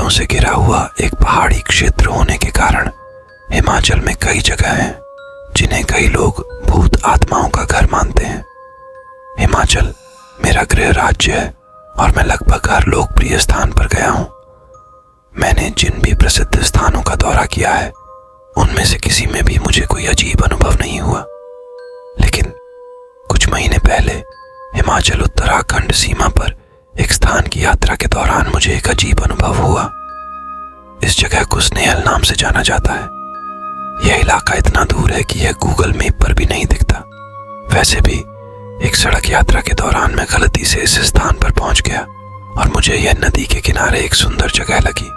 से घिरा हुआ एक पहाड़ी क्षेत्र होने के कारण हिमाचल में कई जगह हैं जिन्हें कई लोग भूत आत्माओं का घर मानते हैं। हिमाचल मेरा गृह राज्य है और मैं लगभग हर लोकप्रिय स्थान पर गया हूँ। मैंने जिन भी प्रसिद्ध स्थानों का दौरा किया है उनमें से किसी में भी मुझे कोई अजीब अनुभव नहीं हुआ, लेकिन कुछ महीने पहले हिमाचल उत्तराखंड सीमा पर एक स्थान की यात्रा के दौरान मुझे एक अजीब अनुभव हुआ। इस जगह को स्नेहल नाम से जाना जाता है। यह इलाका इतना दूर है कि यह गूगल मैप पर भी नहीं दिखता। वैसे भी एक सड़क यात्रा के दौरान मैं गलती से इस स्थान पर पहुंच गया और मुझे यह नदी के किनारे एक सुंदर जगह लगी,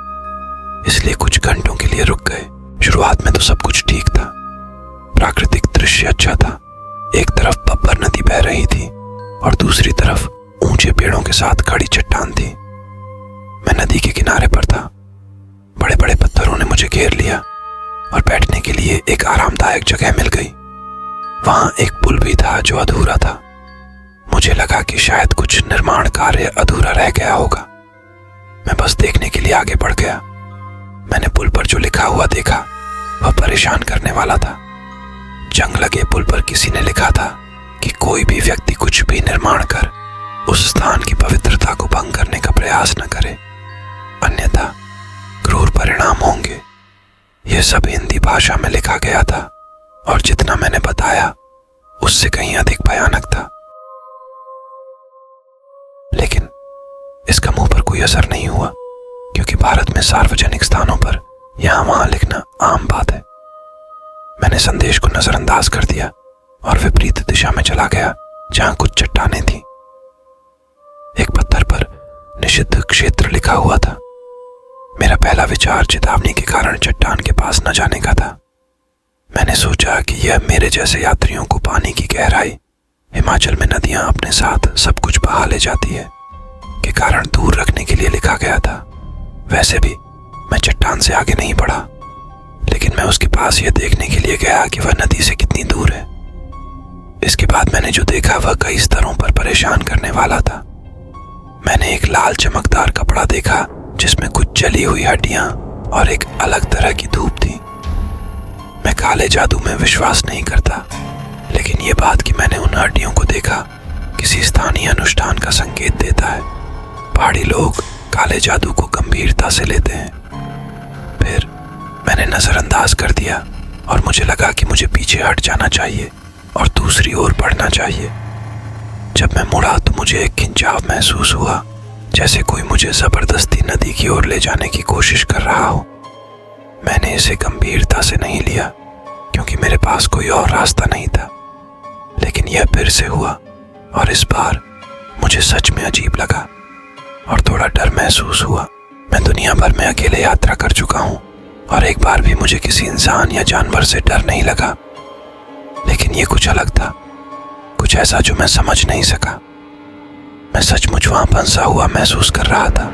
इसलिए कुछ घंटों के लिए रुक गए। शुरुआत में तो सब कुछ ठीक था, प्राकृतिक दृश्य अच्छा था। एक तरफ बब्बर नदी बह रही थी और दूसरी तरफ ऊंचे पेड़ों के साथ खड़ी चट्टान थी। मैं नदी के किनारे पर था। बड़े बड़े पत्थरों ने मुझे घेर लिया और बैठने के लिए एक आरामदायक जगह मिल गई। वहां एक पुल भी था जो अधूरा था। मुझे लगा कि शायद कुछ निर्माण कार्य अधूरा रह गया होगा। मैं बस देखने के लिए आगे बढ़ गया। मैंने पुल पर जो लिखा हुआ देखा वह परेशान करने वाला था। जंग लगे पुल पर किसी ने लिखा था कि कोई भी व्यक्ति कुछ भी निर्माण कर उस स्थान की पवित्रता को भंग करने का प्रयास न करे, अन्यथा क्रूर परिणाम होंगे। यह सब हिंदी भाषा में लिखा गया था और जितना मैंने बताया उससे कहीं अधिक भयानक था, लेकिन इसका मुंह पर कोई असर नहीं हुआ, क्योंकि भारत में सार्वजनिक स्थानों पर यहां वहां लिखना आम बात है। मैंने संदेश को नजरअंदाज कर दिया और विपरीत दिशा में चला गया जहां कुछ चट्टानें थीं। एक पत्थर पर निषिद्ध क्षेत्र लिखा हुआ था। मेरा पहला विचार चेतावनी के कारण चट्टान के पास न जाने का था। मैंने सोचा कि यह मेरे जैसे यात्रियों को पानी की गहराई, हिमाचल में नदियां अपने साथ सब कुछ बहा ले जाती है, के कारण दूर रखने के लिए लिखा गया था। वैसे भी मैं चट्टान से आगे नहीं बढ़ा, लेकिन मैं उसके पास यह देखने के लिए गया कि वह नदी से कितनी दूर है। इसके बाद मैंने जो देखा वह कई स्तरों पर परेशान करने वाला था। मैंने एक लाल चमकदार कपड़ा देखा जिसमें कुछ जली हुई हड्डियां और एक अलग तरह की धूप थी। मैं काले जादू में विश्वास नहीं करता, लेकिन यह बात कि मैंने उन हड्डियों को देखा किसी स्थानीय अनुष्ठान का संकेत देता है। पहाड़ी लोग काले जादू को गंभीरता से लेते हैं। फिर मैंने नजरअंदाज कर दिया और मुझे लगा कि मुझे पीछे हट जाना चाहिए और दूसरी ओर बढ़ना चाहिए। जब मैं मुड़ा तो मुझे एक खिंचाव महसूस हुआ, जैसे कोई मुझे जबरदस्ती नदी की ओर ले जाने की कोशिश कर रहा हो। मैंने इसे गंभीरता से नहीं लिया क्योंकि मेरे पास कोई और रास्ता नहीं था, लेकिन यह फिर से हुआ और इस बार मुझे सच में अजीब लगा और थोड़ा डर महसूस हुआ। मैं दुनिया भर में अकेले यात्रा कर चुका हूँ और एक बार भी मुझे किसी इंसान या जानवर से डर नहीं लगा, लेकिन ये कुछ अलग था, कुछ ऐसा जो मैं समझ नहीं सका। मैं सचमुच वहां फंसा हुआ महसूस कर रहा था।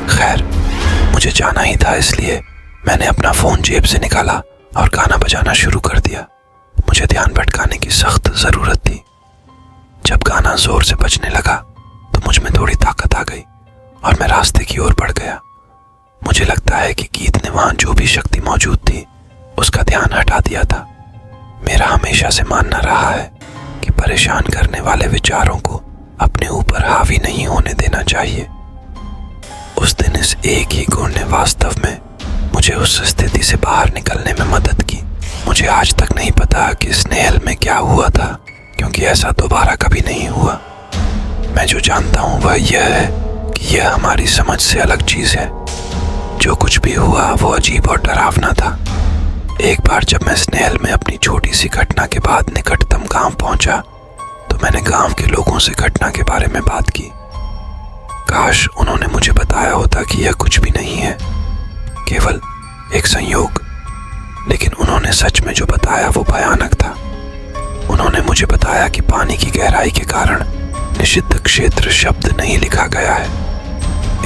खैर, मुझे जाना ही था, इसलिए मैंने अपना फोन जेब से निकाला और गाना बजाना शुरू कर दिया। मुझे ध्यान भटकाने की सख्त जरूरत थी। जब गाना जोर से बजने लगा तो मुझ में थोड़ी ताकत आ गई और मैं रास्ते की ओर बढ़ गया। मुझे लगता है कि गीत ने वहां जो भी शक्ति मौजूद थी उसका ध्यान हटा दिया था। मेरा हमेशा से मानना रहा है कि परेशान करने वाले विचारों को अपने ऊपर हावी नहीं होने देना चाहिए। उस दिन इस एक ही गुण ने वास्तव में मुझे उस स्थिति से बाहर निकलने में मदद की। मुझे आज तक नहीं पता कि स्नेहल में क्या हुआ था, क्योंकि ऐसा दोबारा कभी नहीं हुआ। मैं जो जानता हूँ वह यह है कि यह हमारी समझ से अलग चीज है। जो कुछ भी हुआ वो अजीब और डरावना था। एक बार जब मैं स्नेहल में अपनी छोटी सी घटना के बाद निकटतम गांव पहुंचा तो मैंने गांव के लोगों से घटना के बारे में बात की। काश उन्होंने मुझे बताया होता कि यह कुछ भी नहीं है, केवल एक संयोग, लेकिन उन्होंने सच में जो बताया वो भयानक था। उन्होंने मुझे बताया कि पानी की गहराई के कारण निषिद्ध क्षेत्र शब्द नहीं लिखा गया है।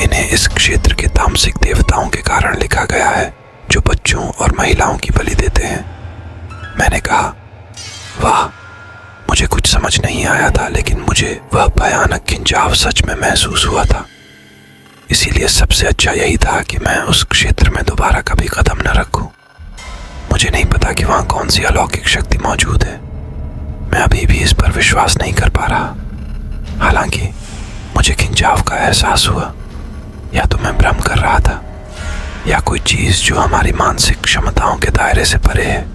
इन्हें इस क्षेत्र के तामसिक देवताओं के कारण लिखा गया है जो बच्चों और महिलाओं की बलि देते हैं। मैंने कहा, वाह, मुझे कुछ समझ नहीं आया था, लेकिन मुझे वह भयानक खिंचाव सच में महसूस हुआ था। इसीलिए सबसे अच्छा यही था कि मैं उस क्षेत्र में दोबारा कभी कदम न रखूं। मुझे नहीं पता कि वहां कौन सी अलौकिक शक्ति मौजूद है। मैं अभी भी इस पर विश्वास नहीं कर पा रहा। हालांकि मुझे खिंचाव का एहसास हुआ। या तो मैं भ्रम कर रहा था, या कोई चीज जो हमारी मानसिक क्षमताओं के दायरे से परे है।